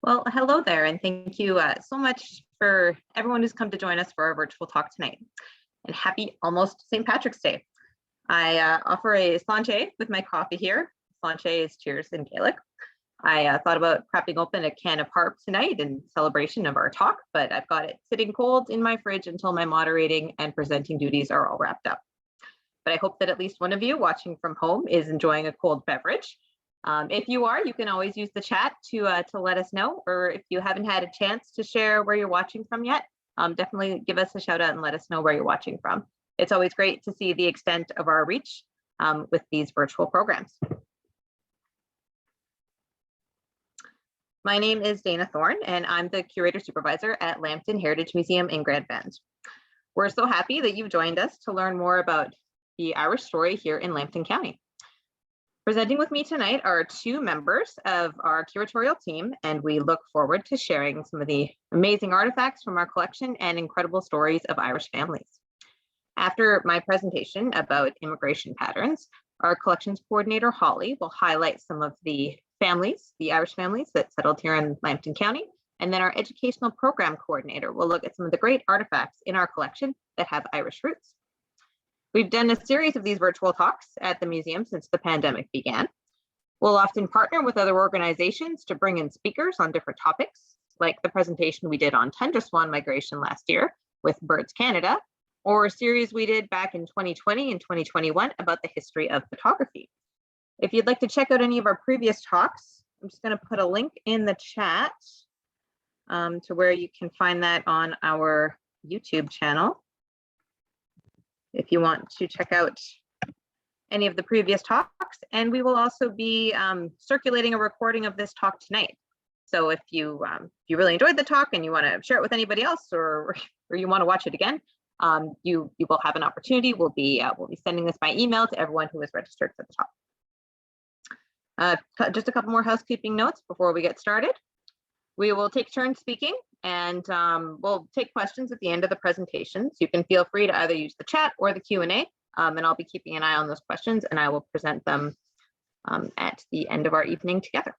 Well, hello there, and thank you so much for everyone who's come to join us for our virtual talk tonight. And happy almost St. Patrick's Day. I offer a Sláinte with my coffee here. Sláinte is cheers in Gaelic. I thought about cracking open a can of harp tonight in celebration of our talk, but I've got it sitting cold in my fridge until my moderating and presenting duties are all wrapped up. But I hope that at least one of you watching from home is enjoying a cold beverage. If you are, you can always use the chat to let us know, or if you haven't had a chance to share where you're watching from yet, definitely give us a shout out and let us know where you're watching from. It's always great to see the extent of our reach with these virtual programs. My name is Dana Thorne, and I'm the Curator Supervisor at Lambton Heritage Museum in Grand Bend. We're so happy that you've joined us to learn more about the Irish story here in Lambton County. Presenting with me tonight are two members of our curatorial team, and we look forward to sharing some of the amazing artifacts from our collection and incredible stories of Irish families. After my presentation about immigration patterns, our collections coordinator, Holly, will highlight some of the families, the Irish families that settled here in Lambton County, and then our educational program coordinator will look at some of the great artifacts in our collection that have Irish roots. We've done a series of these virtual talks at the museum since the pandemic began. We'll often partner with other organizations to bring in speakers on different topics, like the presentation we did on tundra swan migration last year with Birds Canada, or a series we did back in 2020 and 2021 about the history of photography. If you'd like to check out any of our previous talks, I'm just going to put a link in the chat to where you can find that on our YouTube channel. If you want to check out any of the previous talks, and we will also be circulating a recording of this talk tonight. So if you really enjoyed the talk and you want to share it with anybody else, or you want to watch it again, you will have an opportunity. We'll be sending this by email to everyone who is registered for the talk. Just a couple more housekeeping notes before we get started. We will take turns speaking, and we'll take questions at the end of the presentations. You can feel free to either use the chat or the Q&A, and I'll be keeping an eye on those questions, and I will present them at the end of our evening together.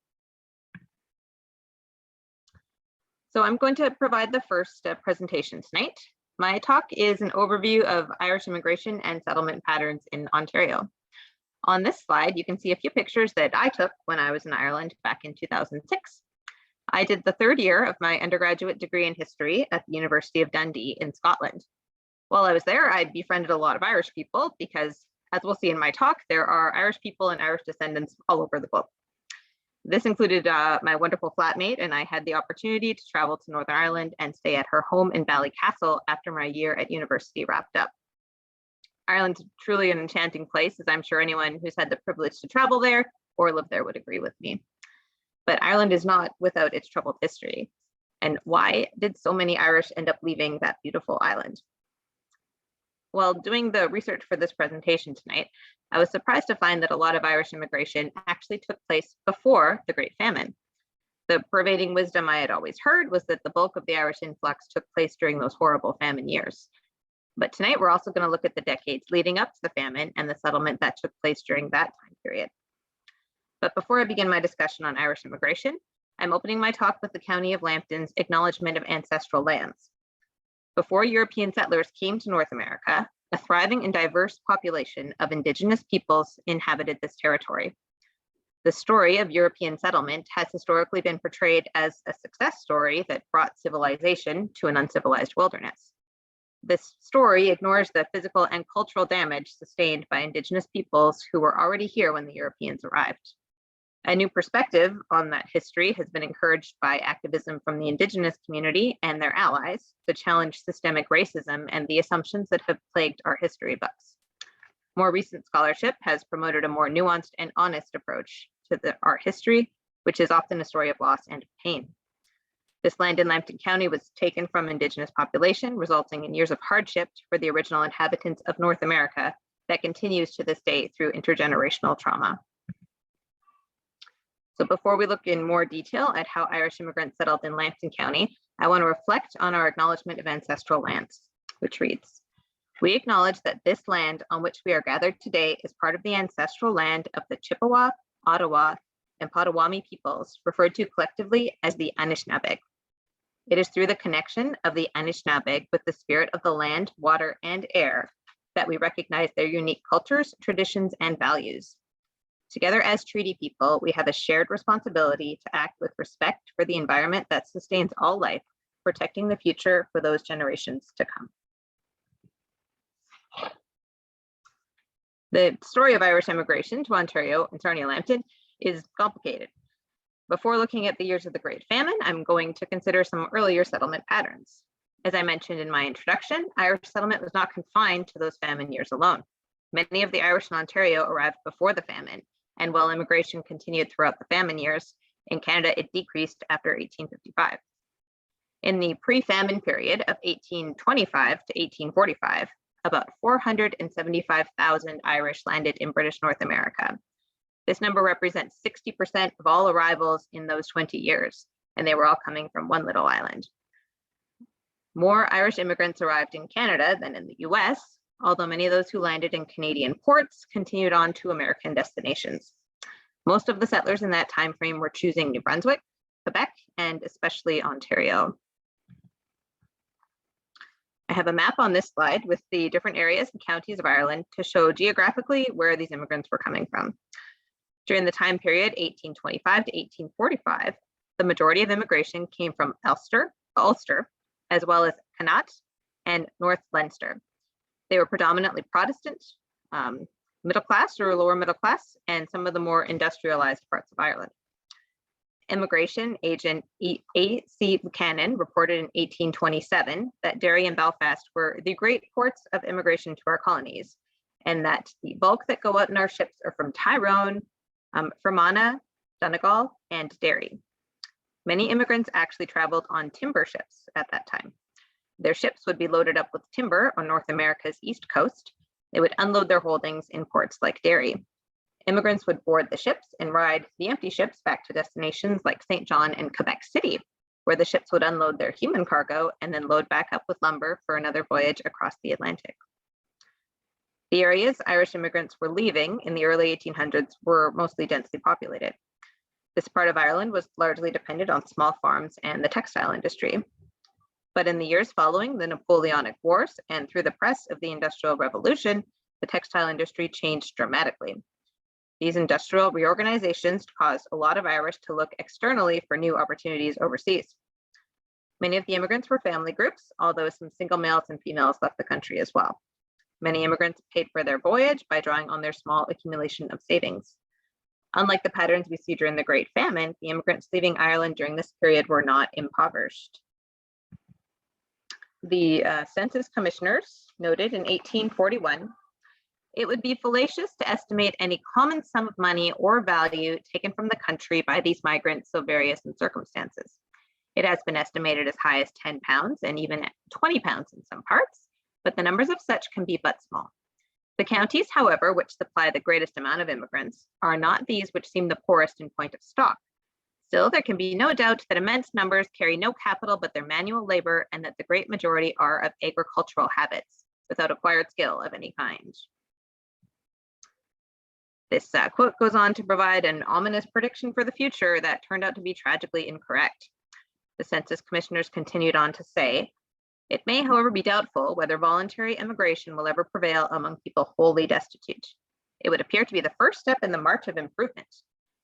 So I'm going to provide the first presentation tonight. My talk is an overview of Irish immigration and settlement patterns in Ontario. On this slide, you can see a few pictures that I took when I was in Ireland back in 2006. I did the third year of my undergraduate degree in history at the University of Dundee in Scotland. While I was there, I befriended a lot of Irish people because, as we'll see in my talk, there are Irish people and Irish descendants all over the globe. This included my wonderful flatmate, and I had the opportunity to travel to Northern Ireland and stay at her home in Ballycastle after my year at university wrapped up. Ireland's truly an enchanting place, as I'm sure anyone who's had the privilege to travel there or live there would agree with me. But Ireland is not without its troubled history. And why did so many Irish end up leaving that beautiful island? While doing the research for this presentation tonight, I was surprised to find that a lot of Irish immigration actually took place before the Great Famine. The pervading wisdom I had always heard was that the bulk of the Irish influx took place during those horrible famine years. But tonight, we're also going to look at the decades leading up to the famine and the settlement that took place during that time period. But before I begin my discussion on Irish immigration, I'm opening my talk with the County of Lambton's acknowledgement of ancestral lands. Before European settlers came to North America, a thriving and diverse population of Indigenous peoples inhabited this territory. The story of European settlement has historically been portrayed as a success story that brought civilization to an uncivilized wilderness. This story ignores the physical and cultural damage sustained by Indigenous peoples who were already here when the Europeans arrived. A new perspective on that history has been encouraged by activism from the Indigenous community and their allies to challenge systemic racism and the assumptions that have plagued our history books. More recent scholarship has promoted a more nuanced and honest approach to our history, which is often a story of loss and pain. This land in Lambton County was taken from Indigenous population, resulting in years of hardship for the original inhabitants of North America that continues to this day through intergenerational trauma. So before we look in more detail at how Irish immigrants settled in Lambton County, I want to reflect on our acknowledgement of ancestral lands, which reads, "We acknowledge that this land on which we are gathered today is part of the ancestral land of the Chippewa, Ottawa, and Potawatomi peoples, referred to collectively as the Anishinaabe. It is through the connection of the Anishinaabe with the spirit of the land, water, and air that we recognize their unique cultures, traditions, and values. Together as treaty people, we have a shared responsibility to act with respect for the environment that sustains all life, protecting the future for those generations to come. The story of Irish immigration to Ontario and Sarnia-Lambton is complicated. Before looking at the years of the Great Famine, I'm going to consider some earlier settlement patterns. As I mentioned in my introduction, Irish settlement was not confined to those famine years alone. Many of the Irish in Ontario arrived before the famine, and while immigration continued throughout the famine years, in Canada it decreased after 1855. In the pre-famine period of 1825 to 1845, about 475,000 Irish landed in British North America. This number represents 60% of all arrivals in those 20 years, and they were all coming from one little island. More Irish immigrants arrived in Canada than in the US, although many of those who landed in Canadian ports continued on to American destinations. Most of the settlers in that time frame were choosing New Brunswick, Quebec, and especially Ontario. I have a map on this slide with the different areas and counties of Ireland to show geographically where these immigrants were coming from. During the time period 1825 to 1845, the majority of immigration came from Ulster, as well as Connaught and North Leinster. They were predominantly Protestant, middle class or lower middle class, and some of the more industrialized parts of Ireland. Immigration agent A.C. Buchanan reported in 1827 that Derry and Belfast were the great ports of immigration to our colonies, and that the bulk that go out in our ships are from Tyrone, Fermanagh, Donegal, and Derry. Many immigrants actually traveled on timber ships at that time. Their ships would be loaded up with timber on North America's east coast. They would unload their holdings in ports like Derry. Immigrants would board the ships and ride the empty ships back to destinations like St. John and Quebec City, where the ships would unload their human cargo and then load back up with lumber for another voyage across the Atlantic. The areas Irish immigrants were leaving in the early 1800s were mostly densely populated. This part of Ireland was largely dependent on small farms and the textile industry. But in the years following the Napoleonic Wars and through the press of the Industrial Revolution, the textile industry changed dramatically. These industrial reorganizations caused a lot of Irish to look externally for new opportunities overseas. Many of the immigrants were family groups, although some single males and females left the country as well. Many immigrants paid for their voyage by drawing on their small accumulation of savings. Unlike the patterns we see during the Great Famine, the immigrants leaving Ireland during this period were not impoverished. The Census Commissioners noted in 1841, it would be fallacious to estimate any common sum of money or value taken from the country by these migrants so various in circumstances. It has been estimated as high as 10 pounds and even 20 pounds in some parts, but the numbers of such can be but small. The counties, however, which supply the greatest amount of immigrants are not these which seem the poorest in point of stock. Still, there can be no doubt that immense numbers carry no capital but their manual labor, and that the great majority are of agricultural habits, without acquired skill of any kind. This quote goes on to provide an ominous prediction for the future that turned out to be tragically incorrect. The Census Commissioners continued on to say, it may, however, be doubtful whether voluntary immigration will ever prevail among people wholly destitute. It would appear to be the first step in the march of improvement.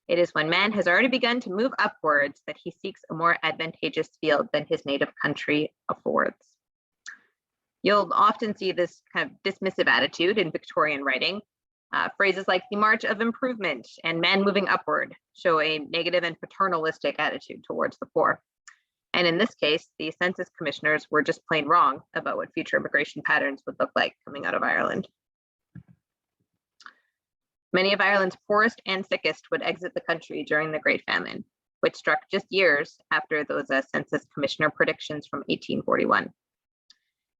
It is when man has already begun to move upwards that he seeks a more advantageous field than his native country affords. You'll often see this kind of dismissive attitude in Victorian writing. Phrases like the march of improvement and man moving upward show a negative and paternalistic attitude towards the poor. And in this case, the Census Commissioners were just plain wrong about what future immigration patterns would look like coming out of Ireland. Many of Ireland's poorest and sickest would exit the country during the Great Famine, which struck just years after those Census Commissioner predictions from 1841.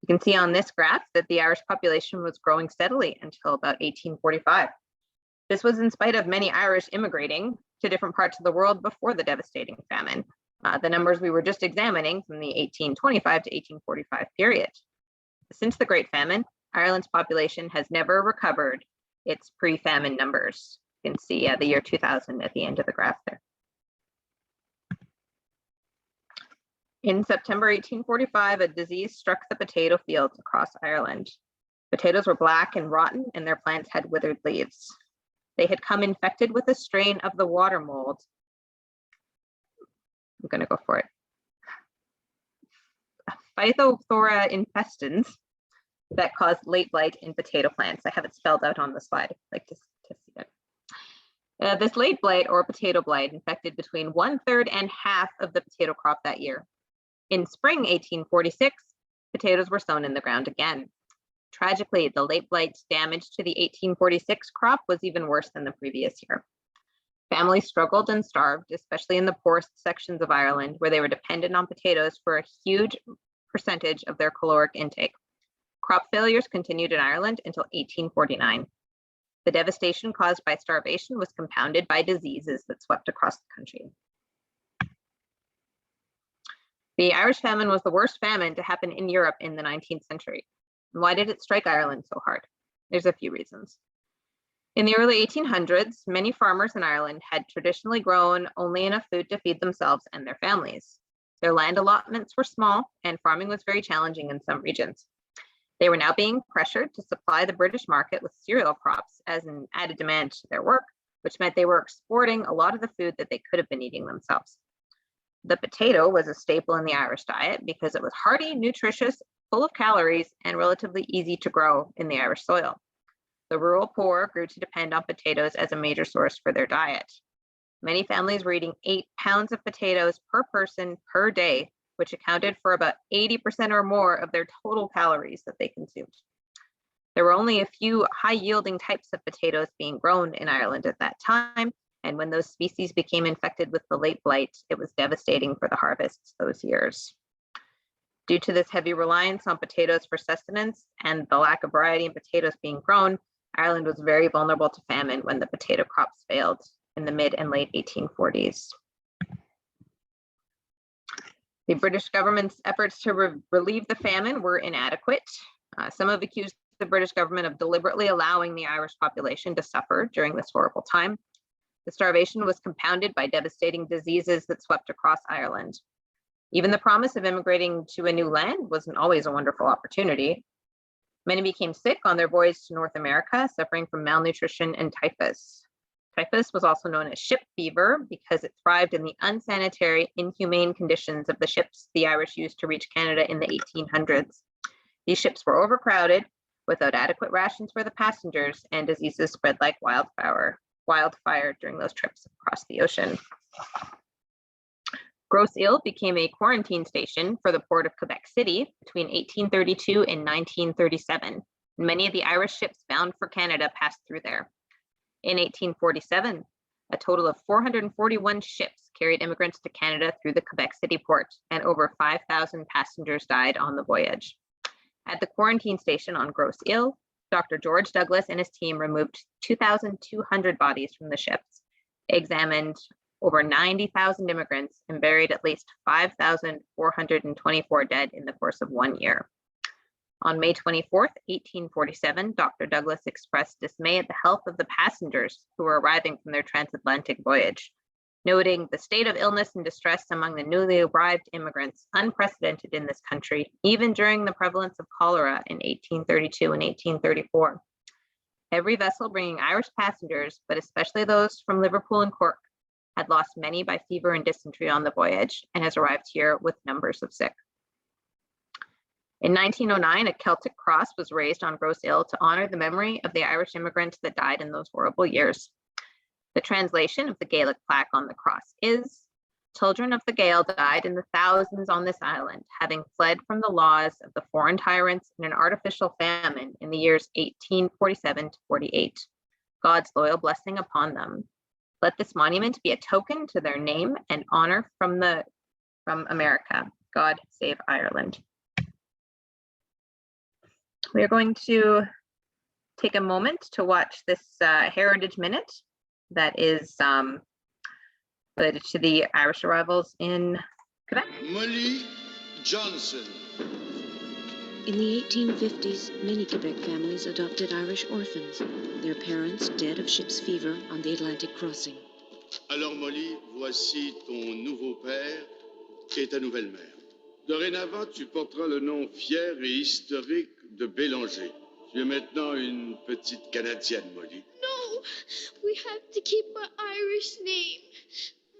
You can see on this graph that the Irish population was growing steadily until about 1845. This was in spite of many Irish immigrating to different parts of the world before the devastating famine. The numbers we were just examining from the 1825 to 1845 period. Since the Great Famine, Ireland's population has never recovered its pre-famine numbers. You can see the year 2000 at the end of the graph there. In September 1845, a disease struck the potato fields across Ireland. Potatoes were black and rotten, and their plants had withered leaves. They had come infected with a strain of the water mold. I'm going to go for it. Phytophthora infestans that caused late blight in potato plants. I have it spelled out on the slide. I'd like to see it. This late blight or potato blight infected between 1/3 and half of the potato crop that year. In spring 1846, potatoes were sown in the ground again. Tragically, the late blight damage to the 1846 crop was even worse than the previous year. Families struggled and starved, especially in the poorest sections of Ireland, where they were dependent on potatoes for a huge percentage of their caloric intake. Crop failures continued in Ireland until 1849. The devastation caused by starvation was compounded by diseases that swept across the country. The Irish famine was the worst famine to happen in Europe in the 19th century. And why did it strike Ireland so hard? There's a few reasons. In the early 1800s, many farmers in Ireland had traditionally grown only enough food to feed themselves and their families. Their land allotments were small, and farming was very challenging in some regions. They were now being pressured to supply the British market with cereal crops as an added demand to their work, which meant they were exporting a lot of the food that they could have been eating themselves. The potato was a staple in the Irish diet because it was hearty, nutritious, full of calories, and relatively easy to grow in the Irish soil. The rural poor grew to depend on potatoes as a major source for their diet. Many families were eating 8 pounds of potatoes per person per day, which accounted for about 80% or more of their total calories that they consumed. There were only a few high-yielding types of potatoes being grown in Ireland at that time, and when those species became infected with the late blight, it was devastating for the harvests those years. Due to this heavy reliance on potatoes for sustenance and the lack of variety in potatoes being grown, Ireland was very vulnerable to famine when the potato crops failed in the mid and late 1840s. The British government's efforts to relieve the famine were inadequate. Some have accused the British government of deliberately allowing the Irish population to suffer during this horrible time. The starvation was compounded by devastating diseases that swept across Ireland. Even the promise of immigrating to a new land wasn't always a wonderful opportunity. Many became sick on their voyage to North America, suffering from malnutrition and typhus. Typhus was also known as ship fever because it thrived in the unsanitary, inhumane conditions of the ships the Irish used to reach Canada in the 1800s. These ships were overcrowded, without adequate rations for the passengers, and diseases spread like wildfire during those trips across the ocean. Grosse Ile became a quarantine station for the port of Quebec City between 1832 and 1937. Many of the Irish ships bound for Canada passed through there. In 1847, a total of 441 ships carried immigrants to Canada through the Quebec City port, and over 5,000 passengers died on the voyage. At the quarantine station on Grosse Ile, Dr. George Douglas and his team removed 2,200 bodies from the ships, examined over 90,000 immigrants, and buried at least 5,424 dead in the course of 1 year. On May 24th, 1847, Dr. Douglas expressed dismay at the health of the passengers who were arriving from their transatlantic voyage, noting the state of illness and distress among the newly arrived immigrants, unprecedented in this country, even during the prevalence of cholera in 1832 and 1834. Every vessel bringing Irish passengers, but especially those from Liverpool and Cork, had lost many by fever and dysentery on the voyage and has arrived here with numbers of sick. In 1909, a Celtic cross was raised on Grosse Ile to honor the memory of the Irish immigrants that died in those horrible years. The translation of the Gaelic plaque on the cross is, "Children of the Gael died in the thousands on this island, having fled from the laws of the foreign tyrants in an artificial famine in the years 1847 to 48. God's loyal blessing upon them. Let this monument be a token to their name and honor from America. God save Ireland." We are going to take a moment to watch this Heritage Minute that is related to the Irish arrivals in Quebec. Molly Johnson. In the 1850s, many Quebec families adopted Irish orphans, their parents dead of ship's fever on the Atlantic crossing. Alors Molly, voici ton nouveau père et ta nouvelle mère. Dorénavant, tu porteras le nom fier et historique de Bélanger. Tu es maintenant une petite Canadienne, Molly. No, we have to keep our Irish name.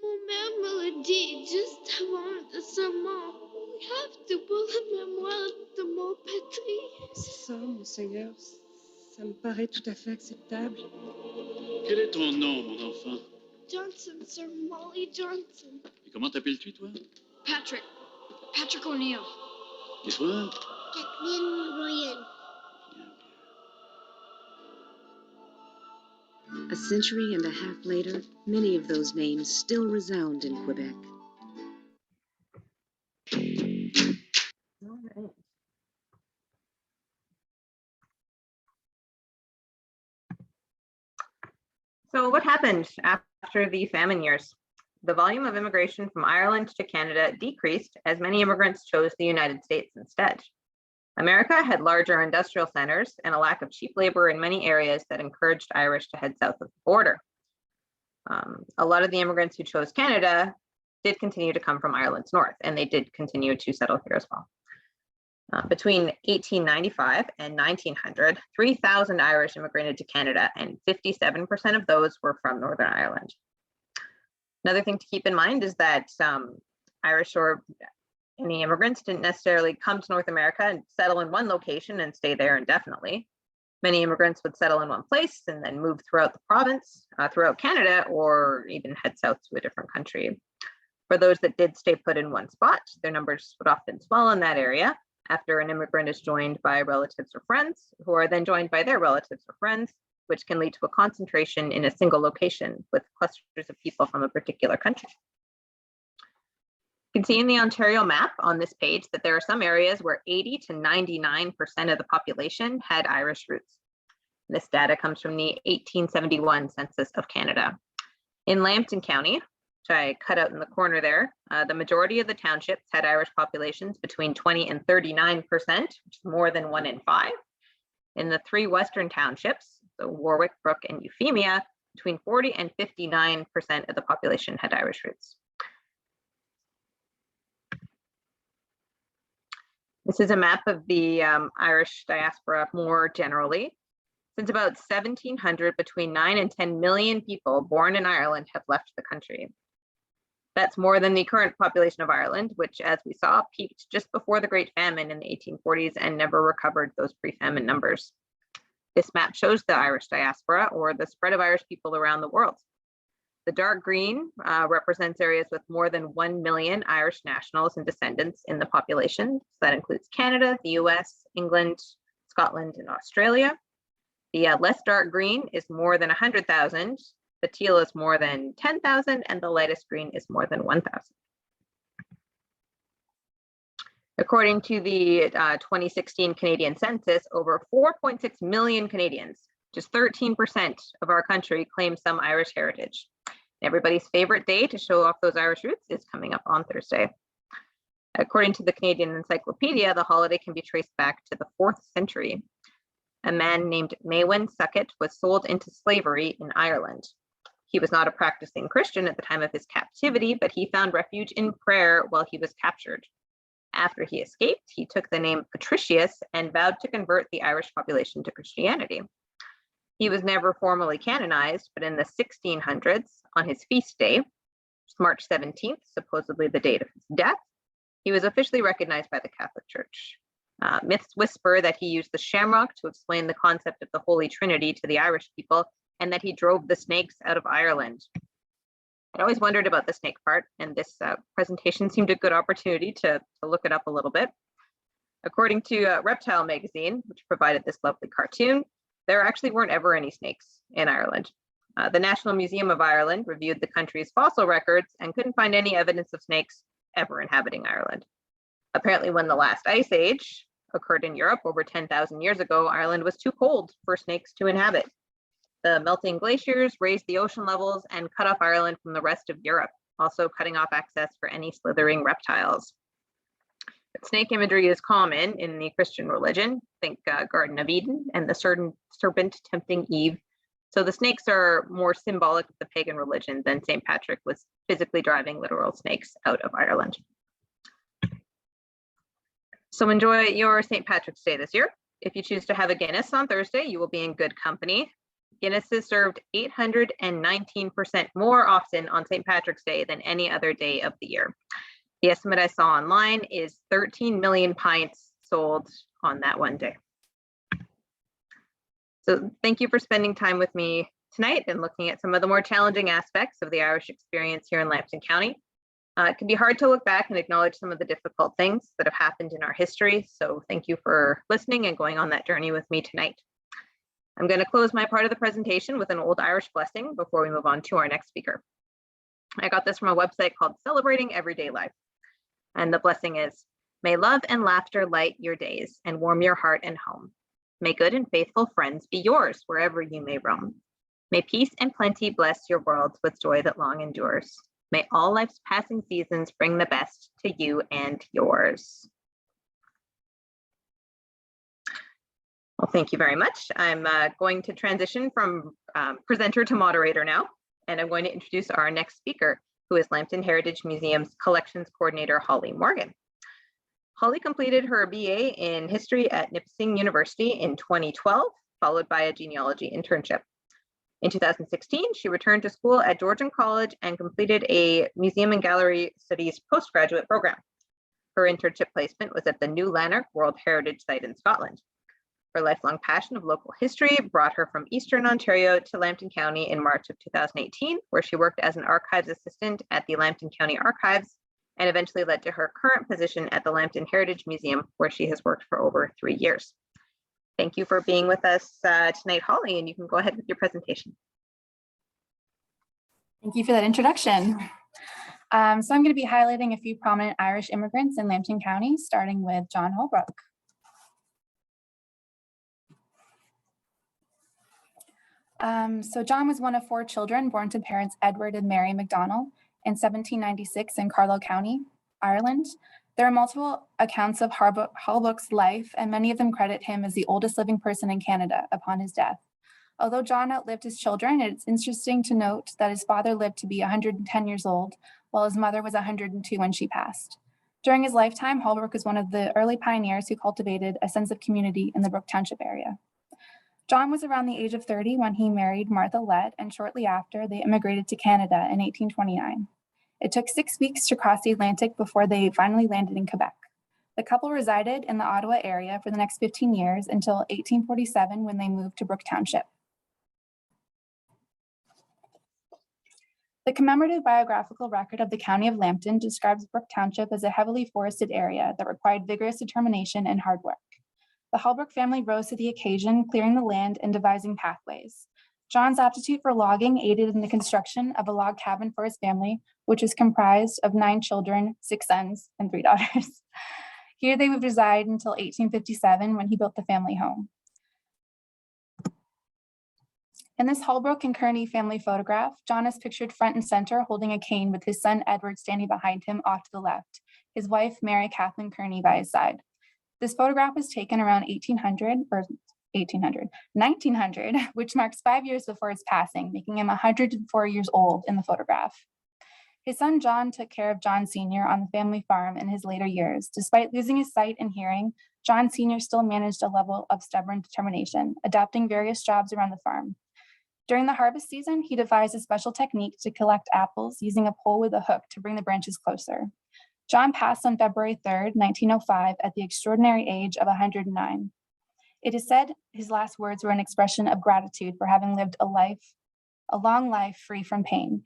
Mon mère me l'a dit juste avant de sa mort. We have to pour la mémoire de mon patrie. C'est ça, monseigneur. Ça me paraît tout à fait acceptable. Quel est ton nom, mon enfant? Johnson, Sir Molly Johnson. Et comment t'appelles-tu, toi? Patrick. Patrick O'Neill. Et toi? Kathleen Ryan. A century and a half later, many of those names still resound in Quebec. All right. So what happened after the famine years? The volume of immigration from Ireland to Canada decreased as many immigrants chose the United States instead. America had larger industrial centers and a lack of cheap labor in many areas that encouraged Irish to head south of the border. A lot of the immigrants who chose Canada did continue to come from Ireland's north, and they did continue to settle here as well. Between 1895 and 1900, 3,000 Irish immigrated to Canada, and 57% of those were from Northern Ireland. Another thing to keep in mind is that Irish or any immigrants didn't necessarily come to North America and settle in one location and stay there indefinitely. Many immigrants would settle in one place and then move throughout the province, throughout Canada, or even head south to a different country. For those that did stay put in one spot, their numbers would often swell in that area after an immigrant is joined by relatives or friends, who are then joined by their relatives or friends, which can lead to a concentration in a single location with clusters of people from a particular country. You can see in the Ontario map on this page that there are some areas where 80 to 99% of the population had Irish roots. This data comes from the 1871 Census of Canada. In Lambton County, which I cut out in the corner there, the majority of the townships had Irish populations between 20 and 39%, which is more than 1 in 5. In the 3 western townships, so Warwick, Brook, and Euphemia, between 40 and 59% of the population had Irish roots. This is a map of the Irish diaspora more generally. Since about 1700, between 9 and 10 million people born in Ireland have left the country. That's more than the current population of Ireland, which, as we saw, peaked just before the Great Famine in the 1840s and never recovered those pre-famine numbers. This map shows the Irish diaspora, or the spread of Irish people around the world. The dark green represents areas with more than 1 million Irish nationals and descendants in the population. So that includes Canada, the US, England, Scotland, and Australia. The less dark green is more than 100,000. The teal is more than 10,000, and the lightest green is more than 1,000. According to the 2016 Canadian Census, over 4.6 million Canadians, just 13% of our country, claim some Irish heritage. Everybody's favorite day to show off those Irish roots is coming up on Thursday. According to the Canadian Encyclopedia, the holiday can be traced back to the 4th century. A man named Maewyn Suckett was sold into slavery in Ireland. He was not a practicing Christian at the time of his captivity, but he found refuge in prayer while he was captured. After he escaped, he took the name Patricius and vowed to convert the Irish population to Christianity. He was never formally canonized, but in the 1600s, on his feast day, March 17th, supposedly the date of his death, he was officially recognized by the Catholic Church. Myths whisper that he used the shamrock to explain the concept of the Holy Trinity to the Irish people, and that he drove the snakes out of Ireland. I'd always wondered about the snake part, and this presentation seemed a good opportunity to look it up a little bit. According to Reptile magazine, which provided this lovely cartoon, there actually weren't ever any snakes in Ireland. The National Museum of Ireland reviewed the country's fossil records and couldn't find any evidence of snakes ever inhabiting Ireland. Apparently, when the last ice age occurred in Europe over 10,000 years ago, Ireland was too cold for snakes to inhabit. The melting glaciers raised the ocean levels and cut off Ireland from the rest of Europe, also cutting off access for any slithering reptiles. Snake imagery is common in the Christian religion. Think Garden of Eden and the serpent tempting Eve. So the snakes are more symbolic of the pagan religion than St. Patrick was physically driving literal snakes out of Ireland. So enjoy your St. Patrick's Day this year. If you choose to have a Guinness on Thursday, you will be in good company. Guinness is served 819% more often on St. Patrick's Day than any other day of the year. The estimate I saw online is 13 million pints sold on that one day. So thank you for spending time with me tonight and looking at some of the more challenging aspects of the Irish experience here in Lambton County. It can be hard to look back and acknowledge some of the difficult things that have happened in our history. So thank you for listening and going on that journey with me tonight. I'm going to close my part of the presentation with an old Irish blessing before we move on to our next speaker. I got this from a website called Celebrating Everyday Life. And the blessing is, may love and laughter light your days and warm your heart and home. May good and faithful friends be yours wherever you may roam. May peace and plenty bless your world with joy that long endures. May all life's passing seasons bring the best to you and yours. Well, thank you very much. I'm going to transition from presenter to moderator now, and I'm going to introduce our next speaker, who is Lambton Heritage Museum's Collections Coordinator, Holly Morgan. Holly completed her BA in History at Nipissing University in 2012, followed by a genealogy internship. In 2016, she returned to school at Georgian College and completed a Museum and Gallery Studies postgraduate program. Her internship placement was at the New Lanark World Heritage Site in Scotland. Her lifelong passion of local history brought her from Eastern Ontario to Lambton County in March of 2018, where she worked as an archives assistant at the Lambton County Archives, and eventually led to her current position at the Lambton Heritage Museum, where she has worked for over 3 years. Thank you for being with us tonight, Holly, and you can go ahead with your presentation. Thank you for that introduction. So I'm going to be highlighting a few prominent Irish immigrants in Lambton County, starting with John Holbrook. So John was one of 4 children born to parents Edward and Mary McDonnell in 1796 in Carlow County, Ireland. There are multiple accounts of Holbrook's life, and many of them credit him as the oldest living person in Canada upon his death. Although John outlived his children, it's interesting to note that his father lived to be 110 years old, while his mother was 102 when she passed. During his lifetime, Holbrook was one of the early pioneers who cultivated a sense of community in the Brooke Township area. John was around the age of 30 when he married Martha Lett, and shortly after, they immigrated to Canada in 1829. It took 6 weeks to cross the Atlantic before they finally landed in Quebec. The couple resided in the Ottawa area for the next 15 years until 1847 when they moved to Brooke Township. The commemorative biographical record of the County of Lambton describes Brooke Township as a heavily forested area that required vigorous determination and hard work. The Holbrook family rose to the occasion, clearing the land and devising pathways. John's aptitude for logging aided in the construction of a log cabin for his family, which was comprised of 9 children, 6 sons, and 3 daughters. Here they would reside until 1857 when he built the family home. In this Holbrook and Kearney family photograph, John is pictured front and center holding a cane with his son Edward standing behind him off to the left, his wife Mary Kathleen Kearney by his side. This photograph was taken around 1900, which marks 5 years before his passing, making him 104 years old in the photograph. His son John took care of John Sr. on the family farm in his later years. Despite losing his sight and hearing, John Sr. still managed a level of stubborn determination, adapting various jobs around the farm. During the harvest season, he devised a special technique to collect apples using a pole with a hook to bring the branches closer. John passed on February 3rd, 1905, at the extraordinary age of 109. It is said his last words were an expression of gratitude for having lived a long life free from pain.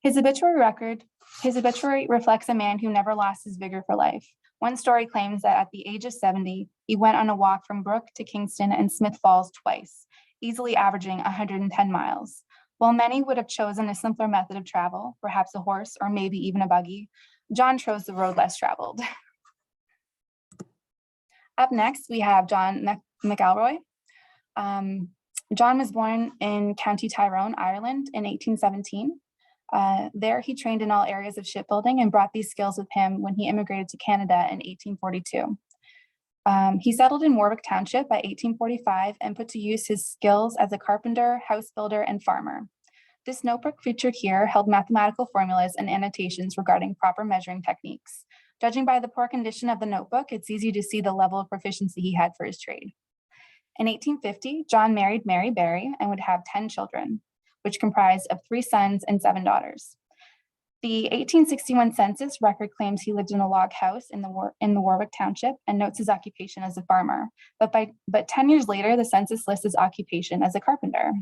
His obituary reflects a man who never lost his vigor for life. One story claims that at the age of 70, he went on a walk from Brooke to Kingston and Smith Falls twice, easily averaging 110 miles. While many would have chosen a simpler method of travel, perhaps a horse or maybe even a buggy, John chose the road less traveled. Up next, we have John McElroy. John was born in County Tyrone, Ireland in 1817. There, he trained in all areas of shipbuilding and brought these skills with him when he immigrated to Canada in 1842. He settled in Warwick Township by 1845 and put to use his skills as a carpenter, house builder, and farmer. This notebook featured here held mathematical formulas and annotations regarding proper measuring techniques. Judging by the poor condition of the notebook, it's easy to see the level of proficiency he had for his trade. In 1850, John married Mary Berry and would have 10 children, which comprised of 3 sons and 7 daughters. The 1861 census record claims he lived in a log house in the Warwick Township and notes his occupation as a farmer. But 10 years later, the census lists his occupation as a carpenter.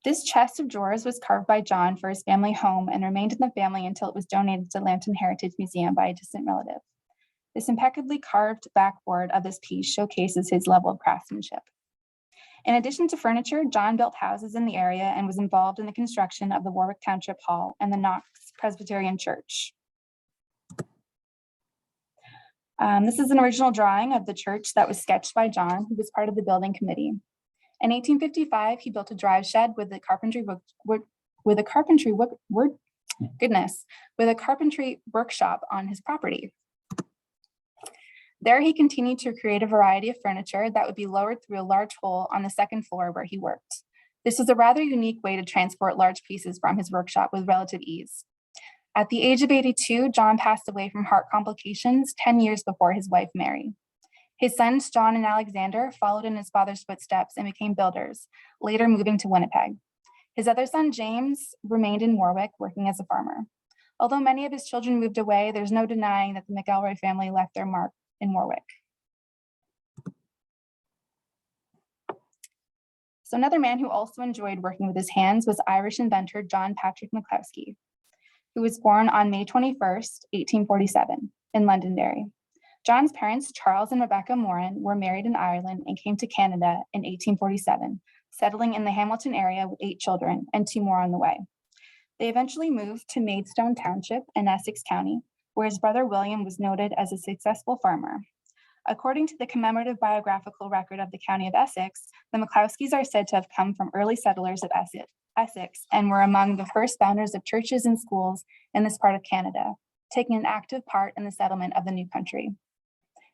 This chest of drawers was carved by John for his family home and remained in the family until it was donated to Lambton Heritage Museum by a distant relative. This impeccably carved backboard of this piece showcases his level of craftsmanship. In addition to furniture, John built houses in the area and was involved in the construction of the Warwick Township Hall and the Knox Presbyterian Church. This is an original drawing of the church that was sketched by John, who was part of the building committee. In 1855, he built a drive shed with a carpentry workshop on his property. There, he continued to create a variety of furniture that would be lowered through a large hole on the second floor where he worked. This was a rather unique way to transport large pieces from his workshop with relative ease. At the age of 82, John passed away from heart complications 10 years before his wife, Mary. His sons, John and Alexander, followed in his father's footsteps and became builders, later moving to Winnipeg. His other son, James, remained in Warwick, working as a farmer. Although many of his children moved away, there's no denying that the McElroy family left their mark in Warwick. So another man who also enjoyed working with his hands was Irish inventor John Patrick McCloskey, who was born on May 21st, 1847 in Londonderry. John's parents, Charles and Rebecca Moran, were married in Ireland and came to Canada in 1847, settling in the Hamilton area with 8 children and 2 more on the way. They eventually moved to Maidstone Township in Essex County, where his brother William was noted as a successful farmer. According to the commemorative biographical record of the County of Essex, the McCloskeys are said to have come from early settlers of Essex and were among the first founders of churches and schools in this part of Canada, taking an active part in the settlement of the new country.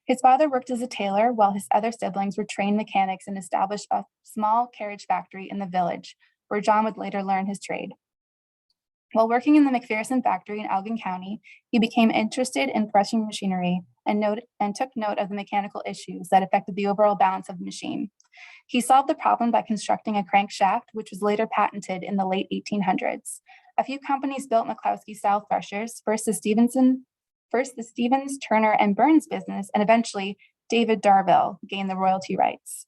His father worked as a tailor, while his other siblings were trained mechanics and established a small carriage factory in the village, where John would later learn his trade. While working in the McPherson factory in Elgin County, he became interested in threshing machinery and took note of the mechanical issues that affected the overall balance of the machine. He solved the problem by constructing a crankshaft, which was later patented in the late 1800s. A few companies built McCloskey-style threshers, first the Stevens, Turner, and Burns business, and eventually David Darville gained the royalty rights.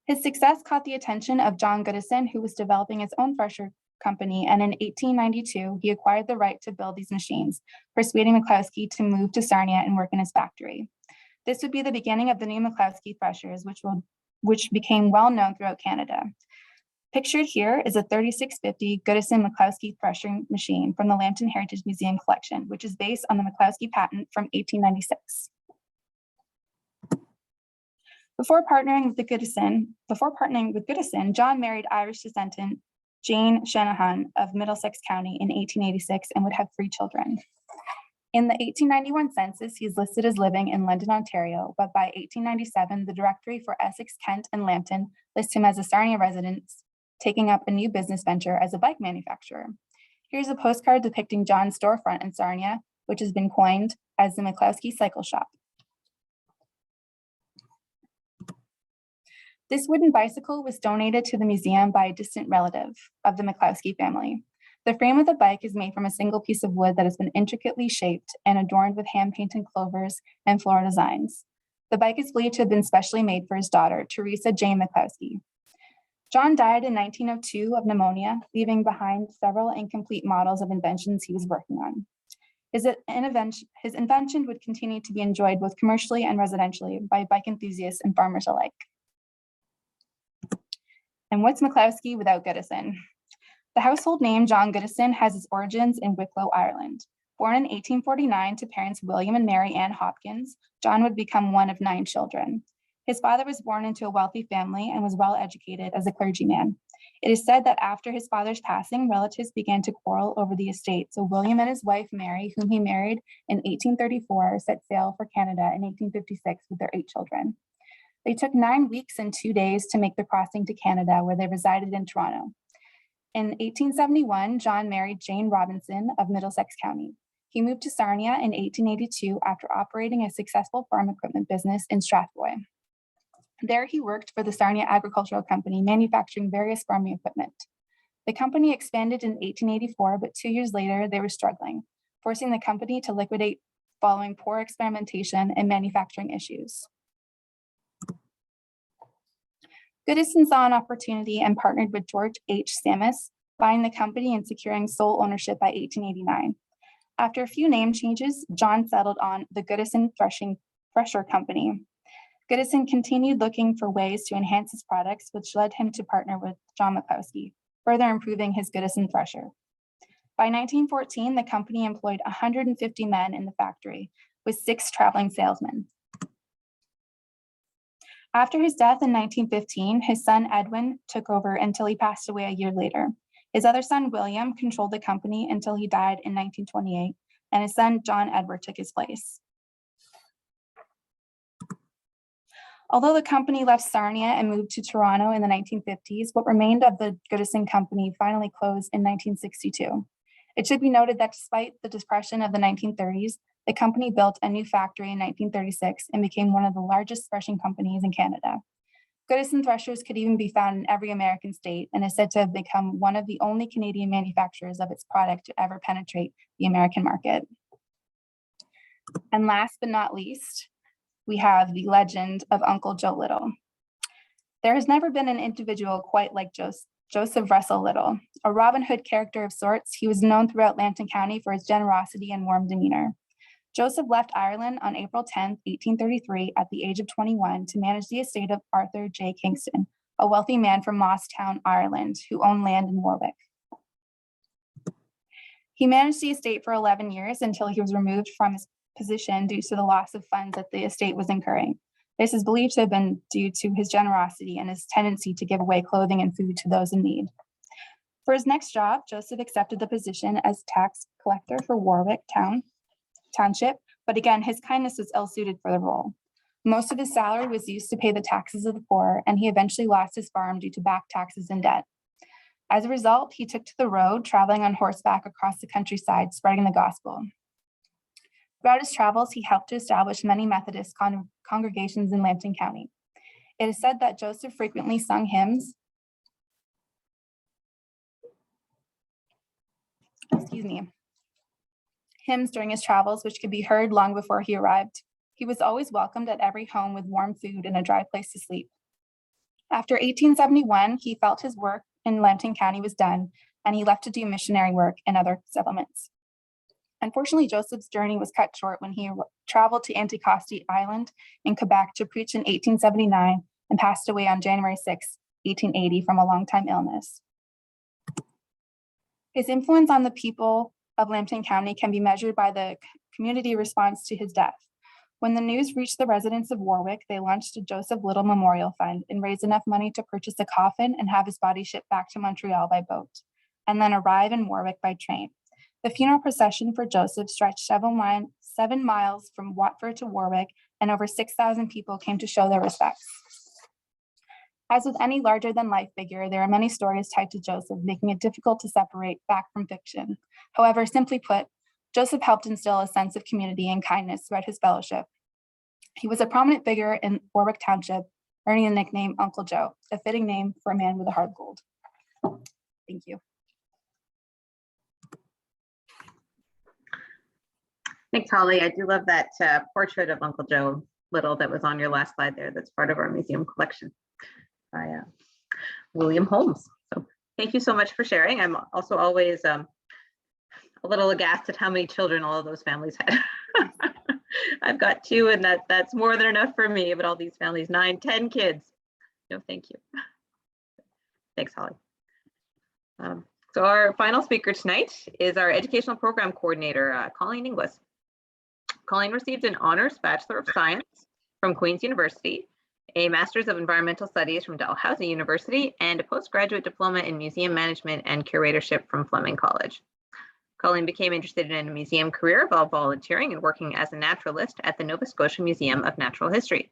His success caught the attention of John Goodison, who was developing his own thresher company, and in 1892, he acquired the right to build these machines, persuading McCloskey to move to Sarnia and work in his factory. This would be the beginning of the new McCloskey threshers, which became well known throughout Canada. Pictured here is a 3650 Goodison McCloskey threshing machine from the Lambton Heritage Museum collection, which is based on the McCloskey patent from 1896. Before partnering with Goodison, John married Irish descendant Jane Shanahan of Middlesex County in 1886 and would have 3 children. In the 1891 census, he's listed as living in London, Ontario, but by 1897, the Directory for Essex, Kent, and Lambton lists him as a Sarnia resident, taking up a new business venture as a bike manufacturer. Here's a postcard depicting John's storefront in Sarnia, which has been coined as the McCloskey Cycle Shop. This wooden bicycle was donated to the museum by a distant relative of the McCloskey family. The frame of the bike is made from a single piece of wood that has been intricately shaped and adorned with hand-painted clovers and floral designs. The bike is believed to have been specially made for his daughter, Teresa Jane McCloskey. John died in 1902 of pneumonia, leaving behind several incomplete models of inventions he was working on. His invention would continue to be enjoyed both commercially and residentially by bike enthusiasts and farmers alike. And what's McCloskey without Goodison? The household name John Goodison has its origins in Wicklow, Ireland. Born in 1849 to parents William and Mary Ann Hopkins, John would become one of 9 children. His father was born into a wealthy family and was well educated as a clergyman. It is said that after his father's passing, relatives began to quarrel over the estate. So William and his wife, Mary, whom he married in 1834, set sail for Canada in 1856 with their 8 children. They took 9 weeks and 2 days to make the crossing to Canada, where they resided in Toronto. In 1871, John married Jane Robinson of Middlesex County. He moved to Sarnia in 1882 after operating a successful farm equipment business in Strathroy. There he worked for the Sarnia Agricultural Company, manufacturing various farming equipment. The company expanded in 1884, but 2 years later, they were struggling, forcing the company to liquidate following poor experimentation and manufacturing issues. Goodison saw an opportunity and partnered with George H. Sammis, buying the company and securing sole ownership by 1889. After a few name changes, John settled on the Goodison Thresher Company. Goodison continued looking for ways to enhance his products, which led him to partner with John Makowski, further improving his Goodison thresher. By 1914, the company employed 150 men in the factory, with 6 traveling salesmen. After his death in 1915, his son Edwin took over until he passed away a year later. His other son, William, controlled the company until he died in 1928, and his son, John Edward, took his place. Although the company left Sarnia and moved to Toronto in the 1950s, what remained of the Goodison Company finally closed in 1962. It should be noted that despite the depression of the 1930s, the company built a new factory in 1936 and became one of the largest threshing companies in Canada. Goodison threshers could even be found in every American state and is said to have become one of the only Canadian manufacturers of its product to ever penetrate the American market. And last but not least, we have the legend of Uncle Joe Little. There has never been an individual quite like Joseph Russell Little. A Robin Hood character of sorts, he was known throughout Lambton County for his generosity and warm demeanor. Joseph left Ireland on April 10, 1833, at the age of 21 to manage the estate of Arthur J. Kingston, a wealthy man from Mosstown, Ireland, who owned land in Warwick. He managed the estate for 11 years until he was removed from his position due to the loss of funds that the estate was incurring. This is believed to have been due to his generosity and his tendency to give away clothing and food to those in need. For his next job, Joseph accepted the position as tax collector for Warwick Township, but again, his kindness was ill-suited for the role. Most of his salary was used to pay the taxes of the poor, and he eventually lost his farm due to back taxes and debt. As a result, he took to the road, traveling on horseback across the countryside, spreading the gospel. Throughout his travels, he helped to establish many Methodist congregations in Lambton County. It is said that Joseph frequently sung hymns during his travels, which could be heard long before he arrived. He was always welcomed at every home with warm food and a dry place to sleep. After 1871, he felt his work in Lambton County was done, and he left to do missionary work in other settlements. Unfortunately, Joseph's journey was cut short when he traveled to Anticosti Island in Quebec to preach in 1879 and passed away on January 6, 1880 from a long-time illness. His influence on the people of Lambton County can be measured by the community response to his death. When the news reached the residents of Warwick, they launched a Joseph Little Memorial Fund and raised enough money to purchase a coffin and have his body shipped back to Montreal by boat, and then arrive in Warwick by train. The funeral procession for Joseph stretched 7 miles from Watford to Warwick, and over 6,000 people came to show their respects. As with any larger-than-life figure, there are many stories tied to Joseph, making it difficult to separate fact from fiction. However, simply put, Joseph helped instill a sense of community and kindness throughout his fellowship. He was a prominent figure in Warwick Township, earning the nickname Uncle Joe, a fitting name for a man with a heart of gold. Thank you. Thanks, Holly. I do love that portrait of Uncle Joe Little that was on your last slide there. That's part of our museum collection by William Holmes. So thank you so much for sharing. I'm also always a little aghast at how many children all of those families had. I've got 2, and that's more than enough for me, but all these families, 9, 10 kids. No, thank you. Thanks, Holly. So our final speaker tonight is our educational program coordinator, Colleen Inglis. Colleen received an honors Bachelor of Science from Queen's University a Master's of Environmental Studies from Dalhousie University, and a postgraduate diploma in museum management and curatorship from Fleming College. Colleen became interested in a museum career while volunteering and working as a naturalist at the Nova Scotia Museum of Natural History.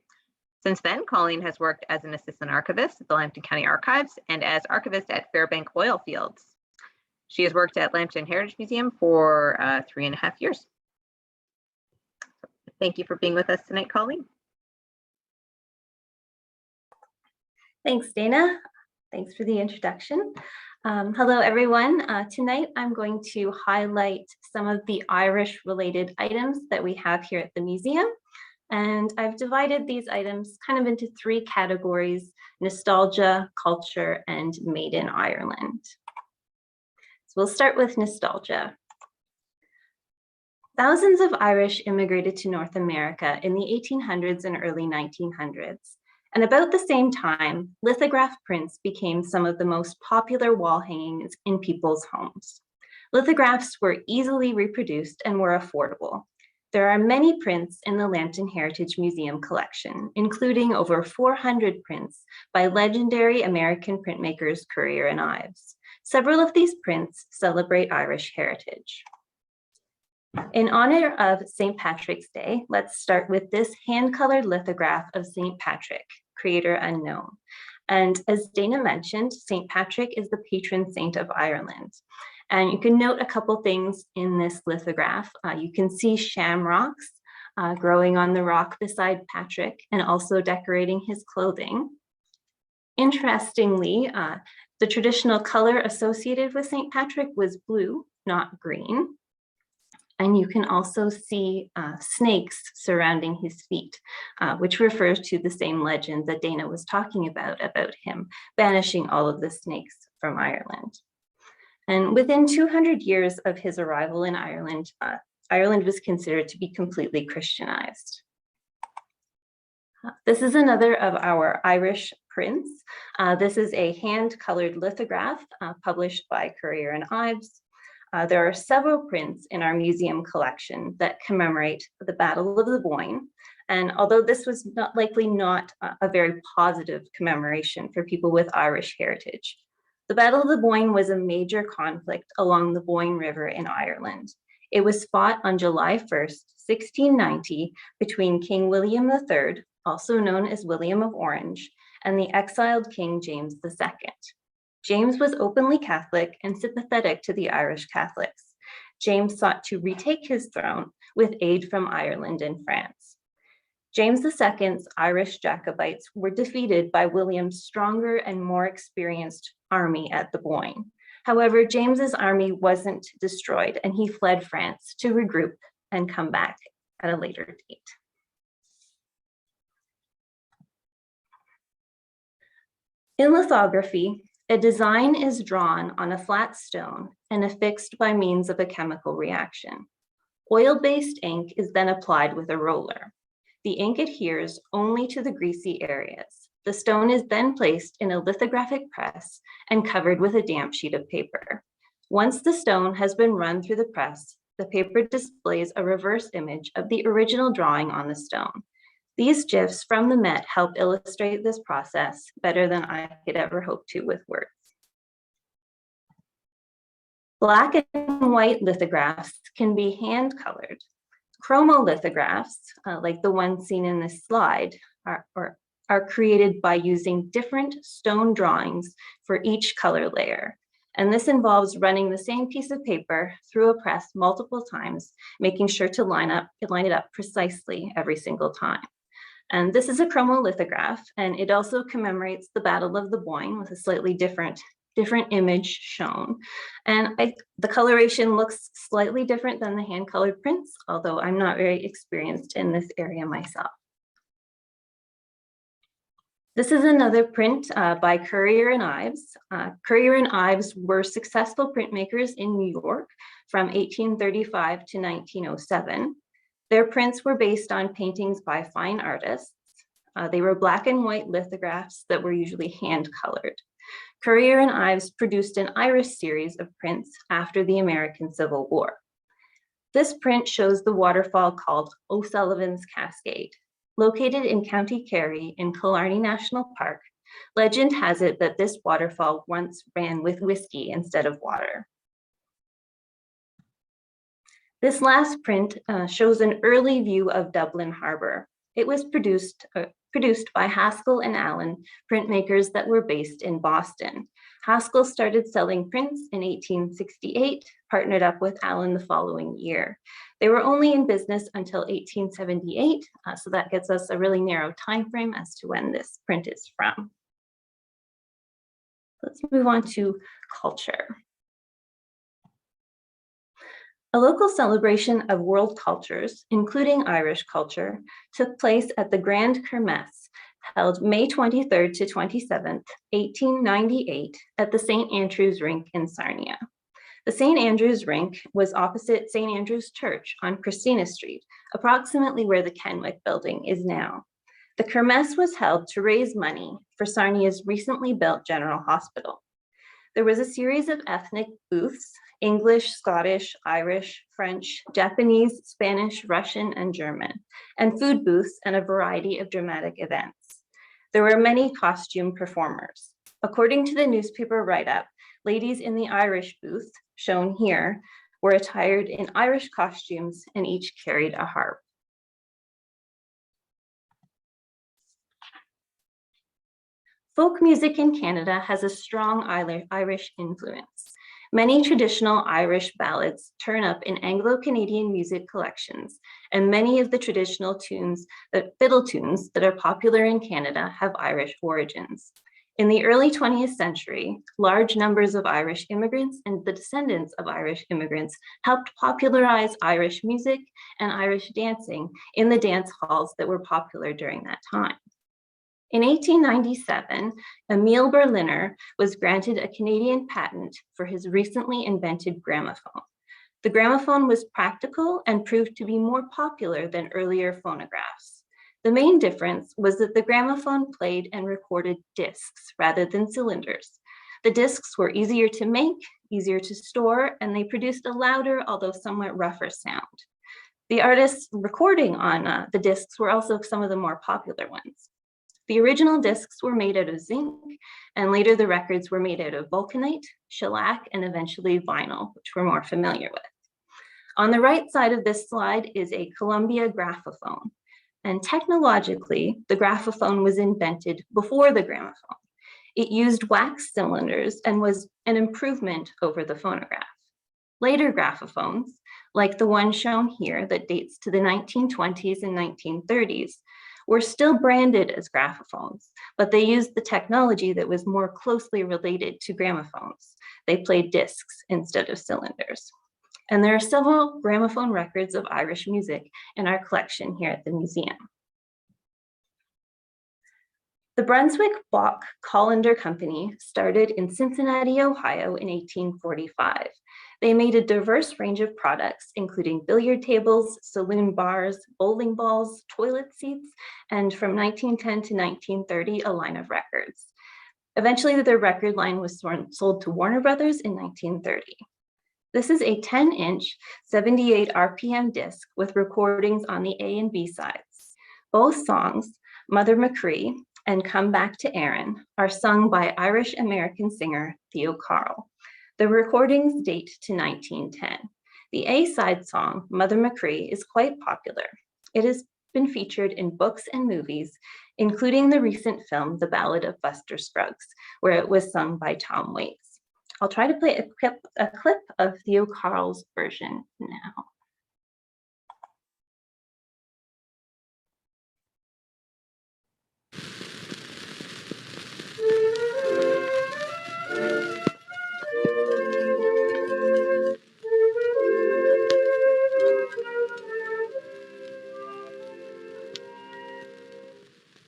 Since then, Colleen has worked as an assistant archivist at the Lambton County Archives and as archivist at Fairbank Oil Fields. She has worked at Lambton Heritage Museum for 3.5 years. Thank you for being with us tonight, Colleen. Thanks, Dana. Thanks for the introduction. Hello, everyone. Tonight, I'm going to highlight some of the Irish-related items that we have here at the museum. And I've divided these items kind of into 3 categories: nostalgia, culture, and made in Ireland. So we'll start with nostalgia. Thousands of Irish immigrated to North America in the 1800s and early 1900s. And about the same time, lithograph prints became some of the most popular wall hangings in people's homes. Lithographs were easily reproduced and were affordable. There are many prints in the Lambton Heritage Museum collection, including over 400 prints by legendary American printmakers Currier and Ives. Several of these prints celebrate Irish heritage. In honor of St. Patrick's Day, let's start with this hand-colored lithograph of St. Patrick, creator unknown. And as Dana mentioned, St. Patrick is the patron saint of Ireland. And you can note a couple things in this lithograph. You can see shamrocks growing on the rock beside Patrick and also decorating his clothing. Interestingly, the traditional color associated with St. Patrick was blue, not green. And you can also see snakes surrounding his feet, which refers to the same legend that Dana was talking about him banishing all of the snakes from Ireland. And within 200 years of his arrival in Ireland, Ireland was considered to be completely Christianized. This is another of our Irish prints. This is a hand-colored lithograph published by Currier and Ives. There are several prints in our museum collection that commemorate the Battle of the Boyne. And although this was likely not a very positive commemoration for people with Irish heritage, the Battle of the Boyne was a major conflict along the Boyne River in Ireland. It was fought on July 1st, 1690, between King William III, also known as William of Orange, and the exiled King James II. James was openly Catholic and sympathetic to the Irish Catholics. James sought to retake his throne with aid from Ireland and France. James II's Irish Jacobites were defeated by William's stronger and more experienced army at the Boyne. However, James's army wasn't destroyed and he fled France to regroup and come back at a later date. In lithography, a design is drawn on a flat stone and affixed by means of a chemical reaction. Oil-based ink is then applied with a roller. The ink adheres only to the greasy areas. The stone is then placed in a lithographic press and covered with a damp sheet of paper. Once the stone has been run through the press, the paper displays a reverse image of the original drawing on the stone. These GIFs from the Met help illustrate this process better than I could ever hope to with words. Black and white lithographs can be hand-colored. Chromolithographs, like the one seen in this slide, are created by using different stone drawings for each color layer. And this involves running the same piece of paper through a press multiple times, making sure to line it up precisely every single time. And this is a chromolithograph, and it also commemorates the Battle of the Boyne with a slightly different image shown. And the coloration looks slightly different than the hand-colored prints, although I'm not very experienced in this area myself. This is another print by Currier and Ives. Currier and Ives were successful printmakers in New York from 1835 to 1907. Their prints were based on paintings by fine artists. They were black and white lithographs that were usually hand-colored. Currier and Ives produced an Irish series of prints after the American Civil War. This print shows the waterfall called O'Sullivan's Cascade. Located in County Kerry in Killarney National Park, legend has it that this waterfall once ran with whiskey instead of water. This last print shows an early view of Dublin Harbor. It was produced by Haskell and Allen, printmakers that were based in Boston. Haskell started selling prints in 1868, partnered up with Allen the following year. They were only in business until 1878, so that gets us a really narrow time frame as to when this print is from. Let's move on to culture. A local celebration of world cultures, including Irish culture, took place at the Grand Kermesse, held May 23rd to 27th, 1898, at the St. Andrew's Rink in Sarnia. The St. Andrew's Rink was opposite St. Andrew's Church on Christina Street, approximately where the Kenwick building is now. The Kermesse was held to raise money for Sarnia's recently built General Hospital. There was a series of ethnic booths: English, Scottish, Irish, French, Japanese, Spanish, Russian, and German, and food booths and a variety of dramatic events. There were many costume performers. According to the newspaper write-up, ladies in the Irish booth, shown here, were attired in Irish costumes and each carried a harp. Folk music in Canada has a strong Irish influence. Many traditional Irish ballads turn up in Anglo-Canadian music collections, and many of the traditional fiddle tunes that are popular in Canada have Irish origins. In the early 20th century, large numbers of Irish immigrants and the descendants of Irish immigrants helped popularize Irish music and Irish dancing in the dance halls that were popular during that time. In 1897, Emile Berliner was granted a Canadian patent for his recently invented gramophone. The gramophone was practical and proved to be more popular than earlier phonographs. The main difference was that the gramophone played and recorded discs rather than cylinders. The discs were easier to make, easier to store, and they produced a louder, although somewhat rougher sound. The artists recording on the discs were also some of the more popular ones. The original discs were made out of zinc, and later the records were made out of vulcanite, shellac, and eventually vinyl, which we're more familiar with. On the right side of this slide is a Columbia graphophone. And technologically, the graphophone was invented before the gramophone. It used wax cylinders and was an improvement over the phonograph. Later graphophones, like the one shown here that dates to the 1920s and 1930s, were still branded as graphophones, but they used the technology that was more closely related to gramophones. They played discs instead of cylinders. And there are several gramophone records of Irish music in our collection here at the museum. The Brunswick Bach Colander Company started in Cincinnati, Ohio in 1845. They made a diverse range of products, including billiard tables, saloon bars, bowling balls, toilet seats, and from 1910 to 1930, a line of records. Eventually, their record line was sold to Warner Brothers in 1930. This is a 10-inch, 78 RPM disc with recordings on the A and B sides. Both songs, Mother Machree and Come Back to Erin, are sung by Irish-American singer Theo Carl. The recordings date to 1910. The A-side song, Mother Machree, is quite popular. It has been featured in books and movies, including the recent film, The Ballad of Buster Scruggs, where it was sung by Tom Waits. I'll try to play a clip of Theo Carl's version now.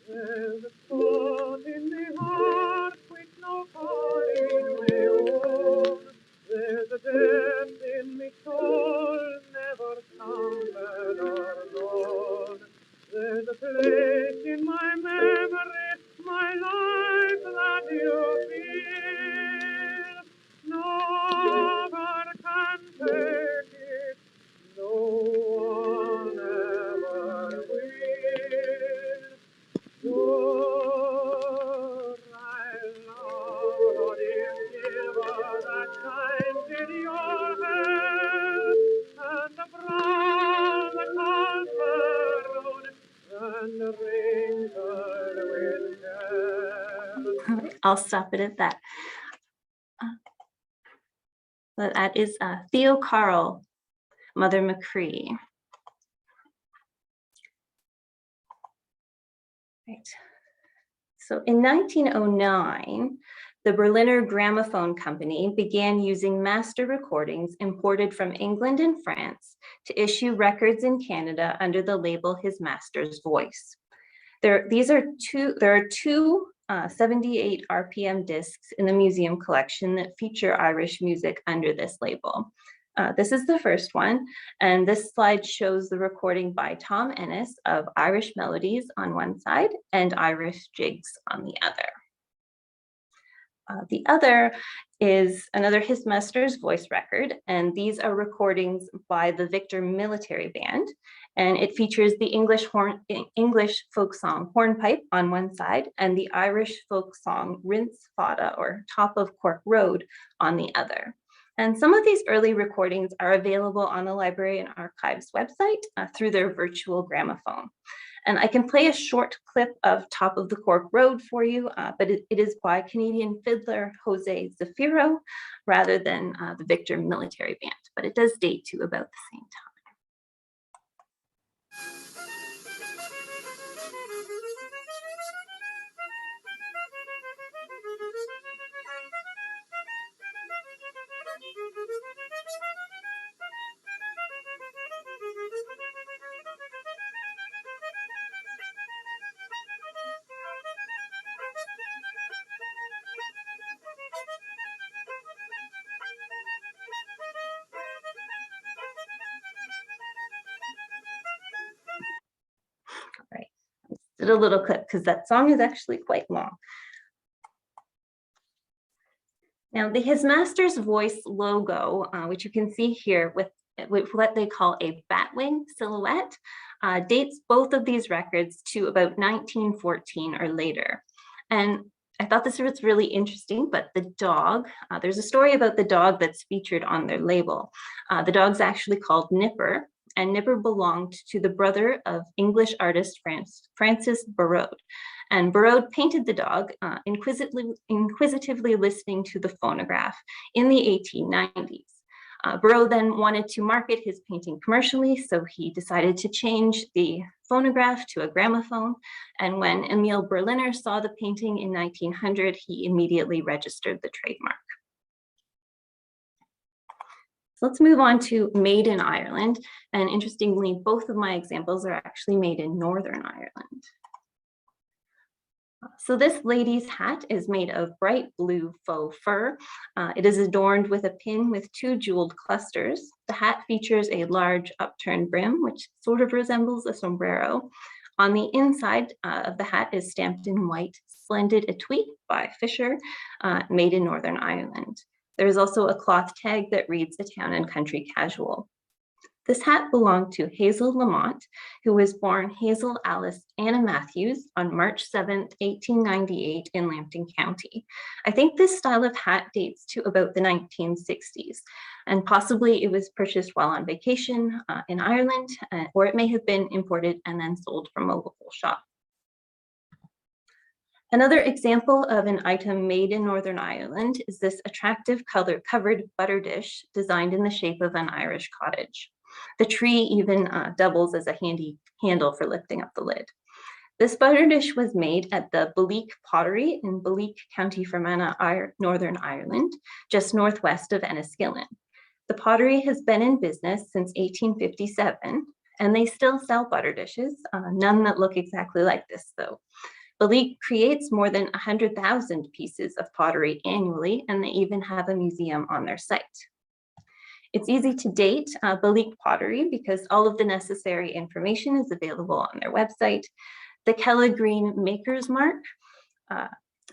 There's a thought in my heart which no heart in my own. There's a depth in me soul I'll stop it at that. That is Theo Carl, Mother McCree. Right. So in 1909, the Berliner Gramophone Company began using master recordings imported from England and France to issue records in Canada under the label His Master's Voice. There are two 78 RPM discs in the museum collection that feature Irish music under this label. This is the first one, and this slide shows the recording by Tom Ennis of Irish Melodies on one side and Irish Jigs on the other. The other is another His Master's Voice record, and these are recordings by the Victor Military Band, and it features the English folk song Hornpipe on one side and the Irish folk song Rinse Fada, or Top of Cork Road, on the other. And some of these early recordings are available on the Library and Archives website through their virtual gramophone. And I can play a short clip of Top of the Cork Road for you, but it is by Canadian fiddler Jose Zafiro rather than the Victor Military Band, but it does date to about the same time. Right, did a little clip because that song is actually quite long. Now, the His Master's Voice logo, which you can see here with what they call a batwing silhouette, dates both of these records to about 1914 or later. And I thought this was really interesting, but the dog, there's a story about the dog that's featured on their label. The dog's actually called Nipper, and Nipper belonged to the brother of English artist Francis Burrode. And Burrode painted the dog, inquisitively listening to the phonograph in the 1890s. Burrode then wanted to market his painting commercially, so he decided to change the phonograph to a gramophone. And when Emil Berliner saw the painting in 1900, he immediately registered the trademark. So let's move on to Made in Ireland. And interestingly, both of my examples are actually made in Northern Ireland. So this lady's hat is made of bright blue faux fur. It is adorned with a pin with two jeweled clusters. The hat features a large upturned brim, which sort of resembles a sombrero. On the inside of the hat is stamped in white, Splendid Etui by Fisher, made in Northern Ireland. There is also a cloth tag that reads A Town and Country Casual. This hat belonged to Hazel Lamont, who was born Hazel Alice Anna Matthews on March 7th, 1898 in Lambton County. I think this style of hat dates to about the 1960s, and possibly it was purchased while on vacation in Ireland, or it may have been imported and then sold from a local shop. Another example of an item made in Northern Ireland is this attractive covered butter dish designed in the shape of an Irish cottage. The tree even doubles as a handy handle for lifting up the lid. This butter dish was made at the Balleek Pottery in Balleek, County Fermanagh, Northern Ireland, just northwest of Enniskillen. The pottery has been in business since 1857, and they still sell butter dishes, none that look exactly like this though. Balleek creates more than 100,000 pieces of pottery annually, and they even have a museum on their site. It's easy to date Balleek pottery because all of the necessary information is available on their website. The Kella Green Maker's Mark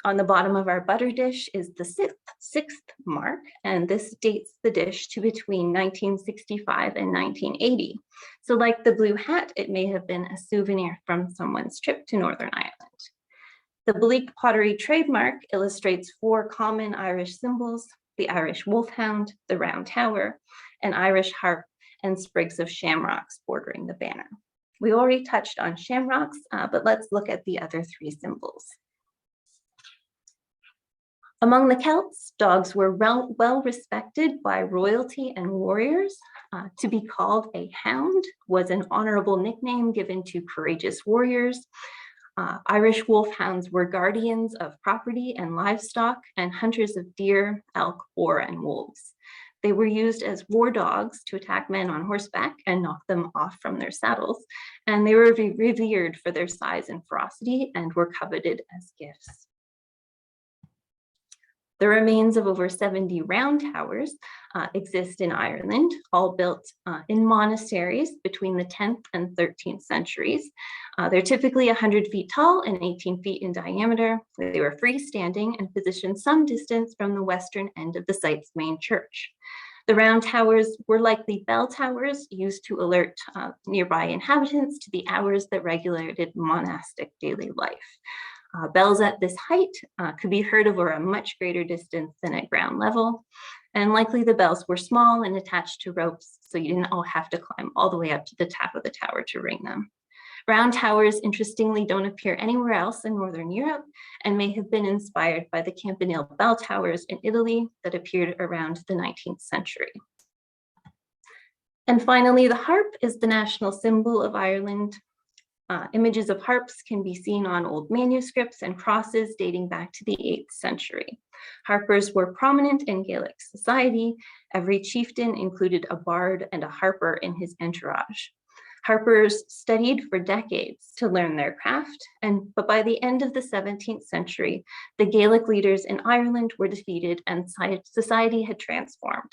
on the bottom of our butter dish is the sixth mark, and this dates the dish to between 1965 and 1980. So like the blue hat, it may have been a souvenir from someone's trip to Northern Ireland. The Balleek pottery trademark illustrates 4 common Irish symbols: the Irish wolfhound, the round tower, an Irish harp, and sprigs of shamrocks bordering the banner. We already touched on shamrocks, but let's look at the other 3 symbols. Among the Celts, dogs were well respected by royalty and warriors. To be called a hound was an honorable nickname given to courageous warriors. Irish wolfhounds were guardians of property and livestock and hunters of deer, elk, boar, and wolves. They were used as war dogs to attack men on horseback and knock them off from their saddles, and they were revered for their size and ferocity and were coveted as gifts. The remains of over 70 round towers exist in Ireland, all built in monasteries between the 10th and 13th centuries. They're typically 100 feet tall and 18 feet in diameter. They were freestanding and positioned some distance from the western end of the site's main church. The round towers were likely bell towers used to alert nearby inhabitants to the hours that regulated monastic daily life. Bells at this height could be heard over a much greater distance than at ground level. And likely the bells were small and attached to ropes, so you didn't all have to climb all the way up to the top of the tower to ring them. Round towers, interestingly, don't appear anywhere else in Northern Europe and may have been inspired by the Campanile bell towers in Italy that appeared around the 19th century. And finally, the harp is the national symbol of Ireland. Images of harps can be seen on old manuscripts and crosses dating back to the 8th century. Harpers were prominent in Gaelic society. Every chieftain included a bard and a harper in his entourage. Harpers studied for decades to learn their craft, but by the end of the 17th century, the Gaelic leaders in Ireland were defeated and society had transformed.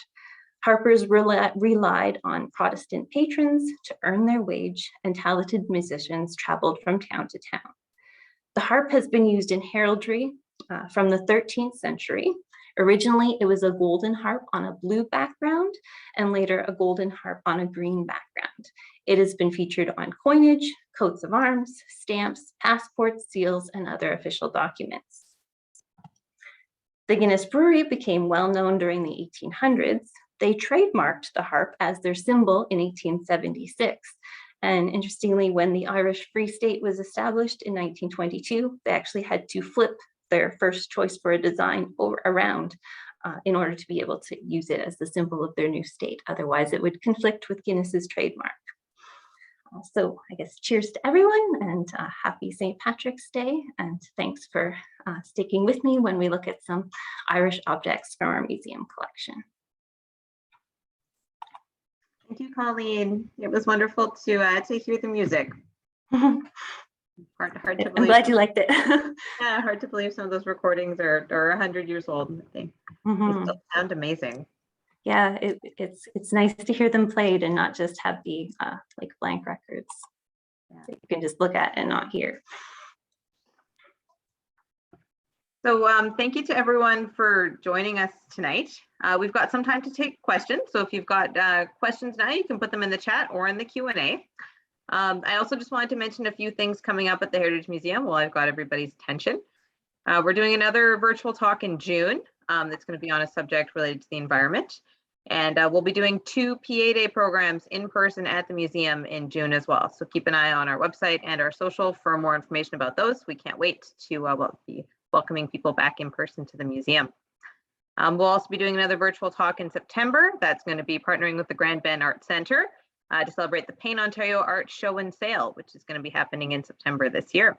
Harpers relied on Protestant patrons to earn their wage, and talented musicians traveled from town to town. The harp has been used in heraldry from the 13th century. Originally, it was a golden harp on a blue background, and later a golden harp on a green background. It has been featured on coinage, coats of arms, stamps, passports, seals, and other official documents. The Guinness Brewery became well known during the 1800s. They trademarked the harp as their symbol in 1876. And interestingly, when the Irish Free State was established in 1922, they actually had to flip their first choice for a design around in order to be able to use it as the symbol of their new state. Otherwise, it would conflict with Guinness's trademark. So I guess cheers to everyone, and happy St. Patrick's Day. And thanks for sticking with me when we look at some Irish objects from our museum collection. Thank you, Colleen. It was wonderful to hear the music. Hard to believe. I'm glad you liked it. Yeah, hard to believe some of those recordings are 100 years old. They still sound amazing. Yeah, it's nice to hear them played and not just have the like blank records that you can just look at and not hear. So thank you to everyone for joining us tonight. We've got some time to take questions. So if you've got questions now, you can put them in the chat or in the Q&A. I also just wanted to mention a few things coming up at the Heritage Museum while I've got everybody's attention. We're doing another virtual talk in June that's going to be on a subject related to the environment. And we'll be doing 2 PA Day programs in person at the museum in June as well. So keep an eye on our website and our social for more information about those. We can't wait to be welcoming people back in person to the museum. We'll also be doing another virtual talk in September. That's going to be partnering with the Grand Bend Art Center to celebrate the Paint Ontario Art Show and Sale, which is going to be happening in September this year.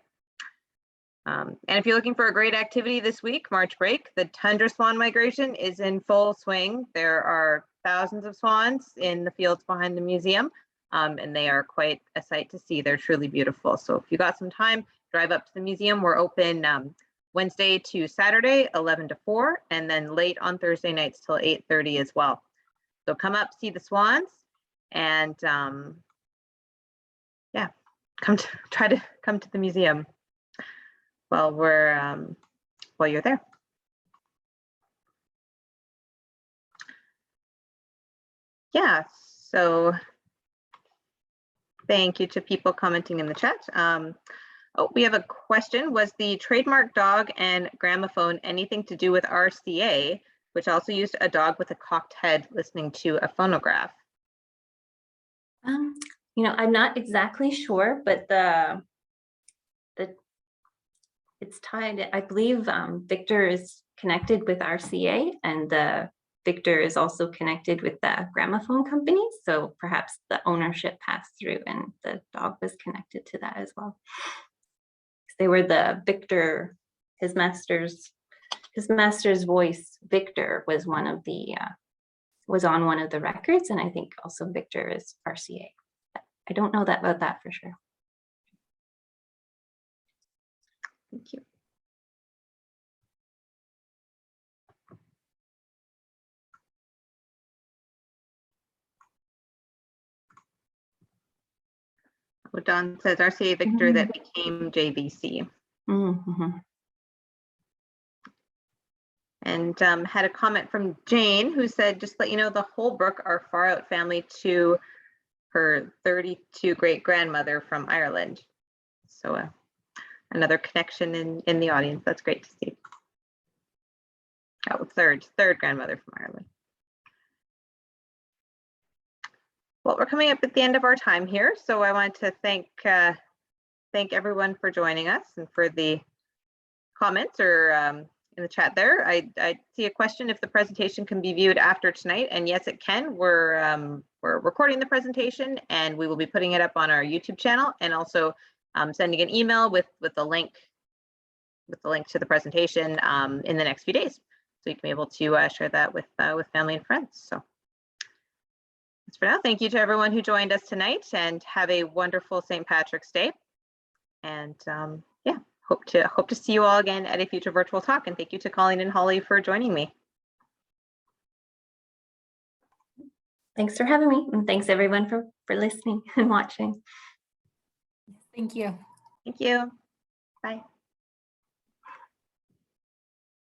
And if you're looking for a great activity this week, March break, the tundra swan migration is in full swing. There are thousands of swans in the fields behind the museum, and they are quite a sight to see. They're truly beautiful. So if you got some time, drive up to the museum. We're open Wednesday to Saturday, 11 to 4, and then late on Thursday nights till 8:30 as well. So come up, see the swans, and yeah, try to come to the museum while you're there. Yeah, so thank you to people commenting in the chat. Oh, we have a question. Was the trademark dog and gramophone anything to do with RCA, which also used a dog with a cocked head listening to a phonograph? You know, I'm not exactly sure, but the It's tied, I believe Victor is connected with RCA, and Victor is also connected with the gramophone company. So perhaps the ownership passed through and the dog was connected to that as well. They were the Victor, his master's voice, Victor, was one of the, was on one of the records. And I think also Victor is RCA. I don't know about that for sure. Thank you. What Don says, RCA Victor that became JVC. And had a comment from Jane who said, just let you know, the Holbrook are far out family to her 32 great grandmother from Ireland. So another connection in the audience. That's great to see. Oh, third grandmother from Ireland. Well, we're coming up at the end of our time here, so I want to thank everyone for joining us and for the comments or in the chat there. I see a question if the presentation can be viewed after tonight, and yes, it can. We're recording the presentation, and we will be putting it up on our YouTube channel, and also sending an email with the link to the presentation in the next few days, so you can be able to share that with family and friends. So. That's for now. Thank you to everyone who joined us tonight, and have a wonderful St. Patrick's Day. And yeah, hope to see you all again at a future virtual talk. And thank you to Colleen and Holly for joining me. Thanks for having me, and thanks everyone for listening and watching. Thank you. Thank you. Bye.